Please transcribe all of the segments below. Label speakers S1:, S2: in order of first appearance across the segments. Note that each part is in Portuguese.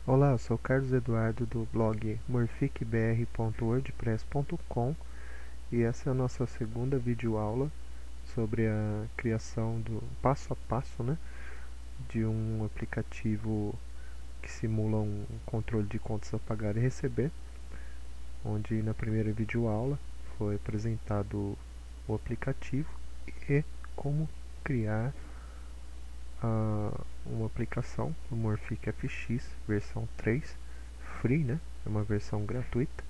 S1: Olá, eu sou o Carlos Eduardo do blog morficbr.wordpress.com e essa é a nossa segunda videoaula sobre a criação do passo a passo, de um aplicativo que simula um controle de contas a pagar e receber, onde na primeira videoaula foi apresentado o aplicativo e como criar uma aplicação, o Morphic FX versão 3, free, é uma versão gratuita,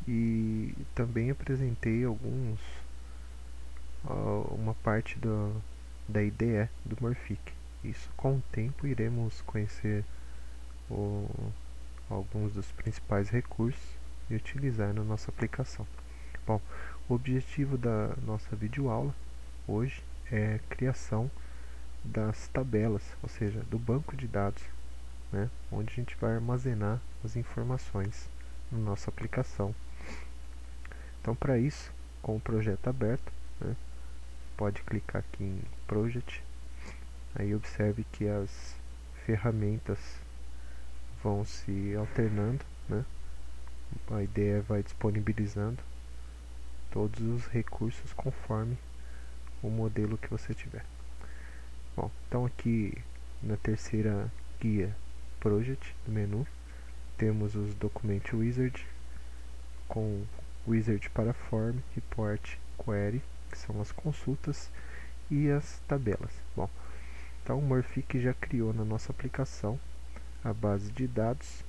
S1: e também apresentei uma parte da IDE do Morphic. Isso, com o tempo, iremos conhecer alguns dos principais recursos e utilizar na nossa aplicação. Bom, o objetivo da nossa videoaula hoje é a criação das tabelas, ou seja, do banco de dados, onde a gente vai armazenar as informações na nossa aplicação. Então, para isso, com o projeto aberto, pode clicar aqui em Project. Aí observe que as ferramentas vão se alternando, A ideia vai disponibilizando todos os recursos conforme o modelo que você tiver. Bom, então aqui na terceira guia Project do menu, temos os Document Wizard com Wizard para Form, Report, Query, que são as consultas, e as tabelas. Bom, então o Morphic já criou na nossa aplicação a base de dados,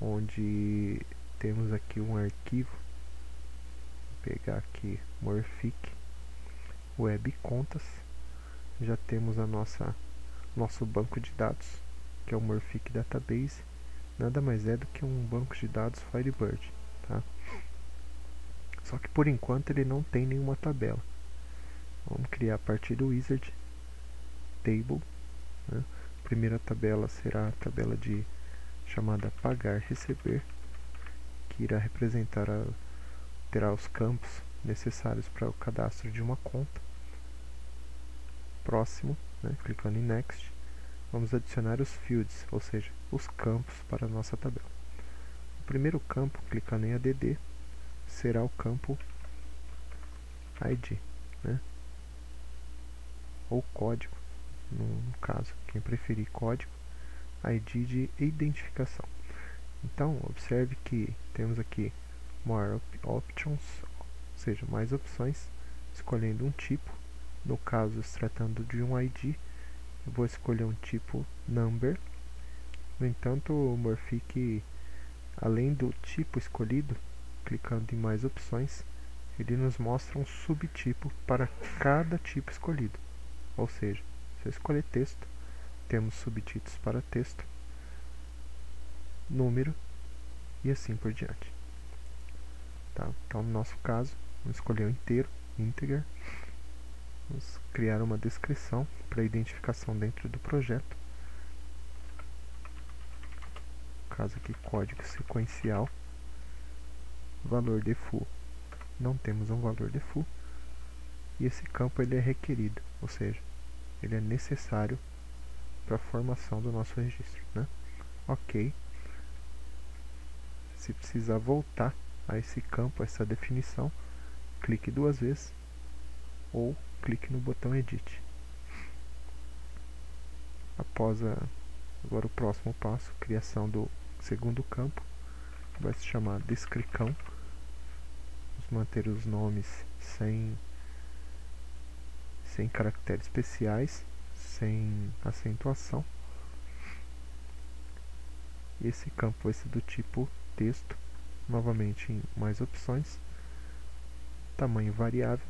S1: onde temos aqui um arquivo. Vou pegar aqui Morphic Web Contas. Já temos nosso banco de dados, que é o Morphic Database. Nada mais é do que um banco de dados Firebird, tá? Só que por enquanto ele não tem nenhuma tabela. Vamos criar a partir do Wizard Table. A primeira tabela será a tabela chamada Pagar Receber, que irá representar terá os campos necessários para o cadastro de uma conta. Próximo, clicando em Next, vamos adicionar os fields, ou seja, os campos para a nossa tabela. O primeiro campo, clicando em ADD, será o campo ID, ou código, no caso, quem preferir código, ID de identificação. Então, observe que temos aqui More Options, ou seja, mais opções, escolhendo um tipo. No caso, se tratando de um ID, eu vou escolher um tipo Number. No entanto, o Morphic, além do tipo escolhido, clicando em mais opções, ele nos mostra um subtipo para cada tipo escolhido. Ou seja, se eu escolher texto, temos subtipos para texto, número e assim por diante. Tá? Então, no nosso caso, vamos escolher o inteiro, integer. Vamos criar uma descrição para identificação dentro do projeto. No caso aqui, código sequencial. Valor default. Não temos um valor default. E esse campo ele é requerido, ou seja, ele é necessário para a formação do nosso registro. Ok. Se precisar voltar a esse campo, a essa definição, clique duas vezes ou clique no botão Edit. Após agora o próximo passo, criação do segundo campo, vai se chamar Descricão. Vamos manter os nomes sem caracteres especiais, sem acentuação. E esse campo vai ser do tipo texto, novamente em mais opções, tamanho variável.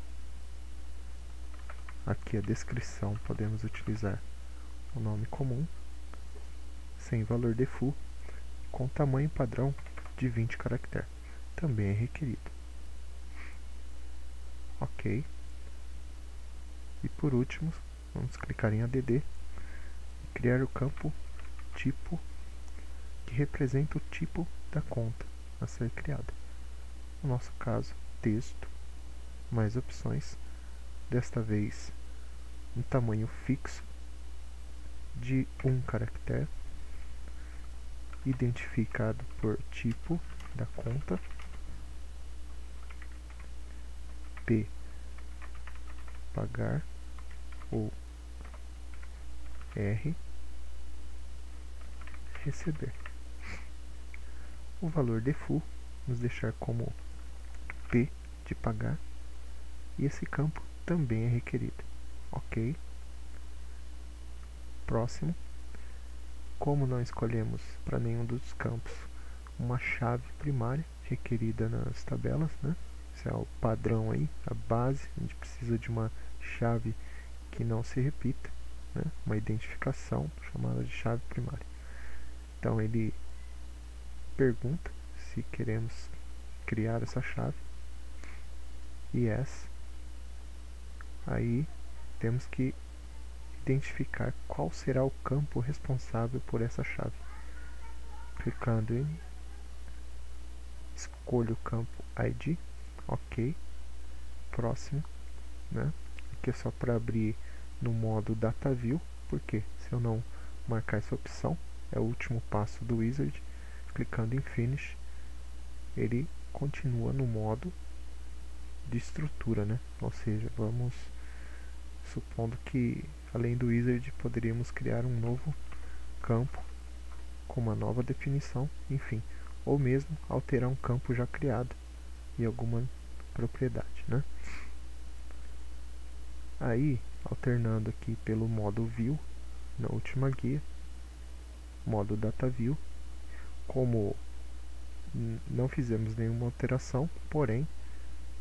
S1: Aqui a descrição, podemos utilizar o nome comum, sem valor default, com tamanho padrão de 20 caracteres, também é requerido. Ok. E por último, vamos clicar em ADD e criar o campo tipo, que representa o tipo da conta a ser criada. No nosso caso, texto, mais opções, desta vez um tamanho fixo de 1 caractere. identificado por tipo da conta, P pagar ou R receber. O valor default vamos deixar como P de pagar e esse campo também é requerido. Ok. Próximo. Como não escolhemos para nenhum dos campos uma chave primária requerida nas tabelas, né? Esse é o padrão aí, a base. A gente precisa de uma chave que não se repita, né? Uma identificação chamada de chave primária. Então ele pergunta se queremos criar essa chave. Yes. Aí temos que identificar qual será o campo responsável por essa chave. Clicando em escolho o campo ID, ok, próximo, né? Aqui é só para abrir no modo Data View, porque se eu não marcar essa opção, é o último passo do Wizard, clicando em Finish, ele continua no modo de estrutura, né? Ou seja, vamos supondo que além do Wizard poderíamos criar um novo campo com uma nova definição, enfim, ou mesmo alterar um campo já criado e alguma propriedade, né? Aí, alternando aqui pelo modo View, na última guia, modo Data View, como não fizemos nenhuma alteração, porém,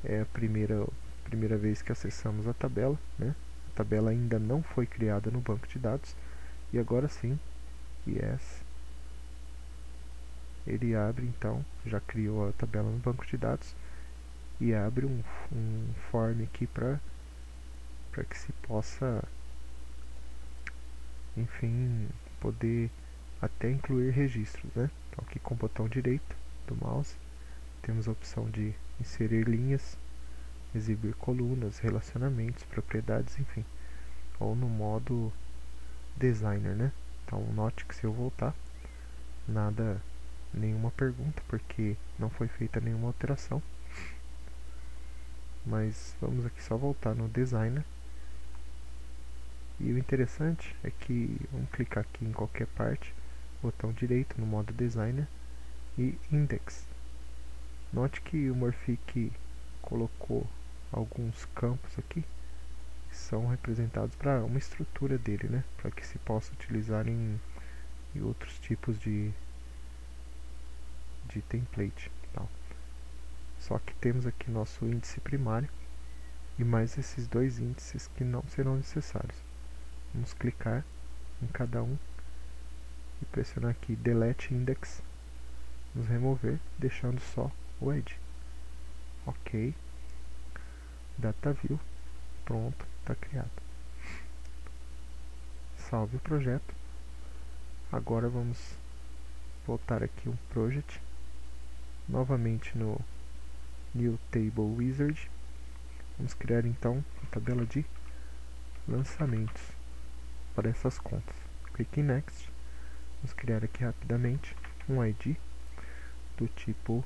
S1: é a primeira vez que acessamos a tabela, né? A tabela ainda não foi criada no banco de dados, e agora sim, yes, ele abre então, já criou a tabela no banco de dados, e abre um form aqui para que se possa, enfim, poder até incluir registros, né? Então aqui com o botão direito do mouse temos a opção de inserir linhas, exibir colunas, relacionamentos, propriedades, enfim, ou no modo designer, né? Então note que se eu voltar, nenhuma pergunta, porque não foi feita nenhuma alteração. Mas vamos aqui só voltar no designer. E o interessante é que vamos clicar aqui em qualquer parte, botão direito no modo designer e index. Note que o Morphic colocou alguns campos aqui que são representados para uma estrutura dele, né? Para que se possa utilizar em outros tipos de template. Tal. Só que temos aqui nosso índice primário e mais esses dois índices que não serão necessários. Vamos clicar em cada um e pressionar aqui Delete Index, vamos remover, deixando só o ID. Ok, Data View, pronto, está criado. Salve o projeto. Agora vamos voltar aqui um Project, novamente no New Table Wizard. Vamos criar então a tabela de lançamentos para essas contas. Clique em Next. Vamos criar aqui rapidamente um ID do tipo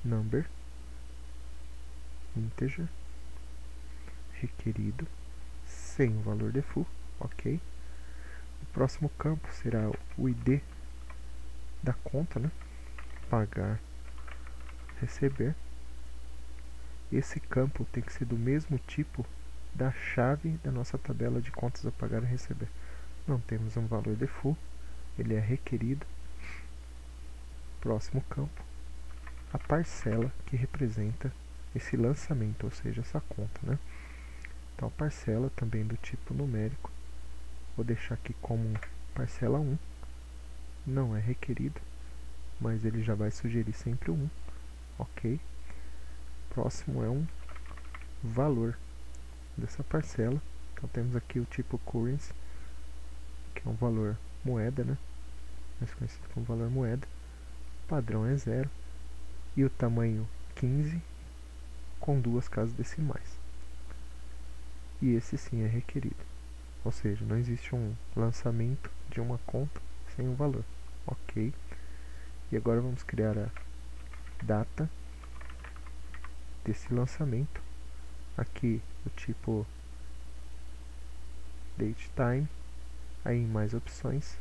S1: number integer requerido sem o valor default, ok? O próximo campo será o ID da conta, né? Pagar, receber. Esse campo tem que ser do mesmo tipo da chave da nossa tabela de contas a pagar e receber. Não temos um valor default, ele é requerido. Próximo campo, a parcela que representa esse lançamento, ou seja, essa conta, né? Então, parcela também do tipo numérico, vou deixar aqui como parcela 1, não é requerido, mas ele já vai sugerir sempre o 1, ok? Próximo é um valor dessa parcela, então temos aqui o tipo currency, que é um valor moeda, né? Mais conhecido como valor moeda, o padrão é 0, e o tamanho 15, com 2 casas decimais. E esse sim é requerido, ou seja, não existe um lançamento de uma conta sem um valor. ok. E agora vamos criar a data desse lançamento. Aqui o tipo date time. Aí em mais opções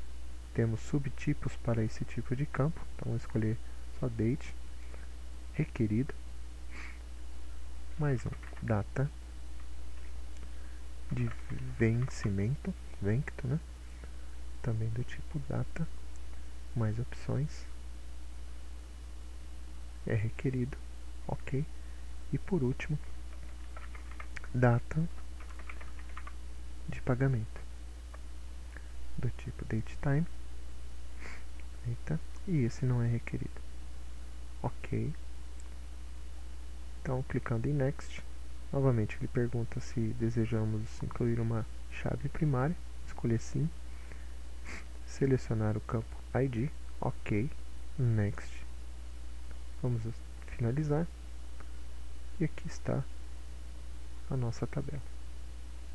S1: temos subtipos para esse tipo de campo. Então vou escolher só date, requerido, mais um, data de vencimento, vencto, né? Também do tipo data, mais opções, é requerido, ok. E por último, data de pagamento, do tipo datetime, eita, e esse não é requerido, ok. Então, clicando em Next, novamente ele pergunta se desejamos incluir uma chave primária, escolher sim, selecionar o campo ID, ok, Next, vamos finalizar, e aqui está a nossa tabela.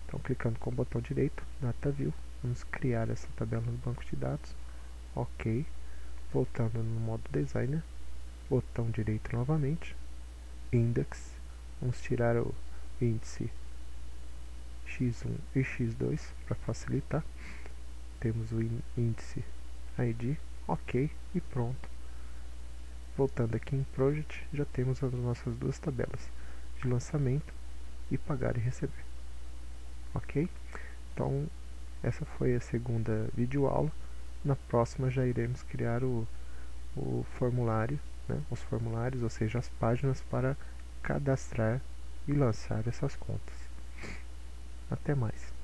S1: Então, clicando com o botão direito, Data View, vamos criar essa tabela no banco de dados, ok, voltando no modo Designer, botão direito novamente, Index, vamos tirar o índice x1 e x2 para facilitar, temos o índice ID, ok, e pronto. Voltando aqui em Project, já temos as nossas duas tabelas de lançamento e pagar e receber, ok? Então essa foi a segunda videoaula. Na próxima já iremos criar o formulário, né? Os formulários, ou seja, as páginas para cadastrar e lançar essas contas. Até mais.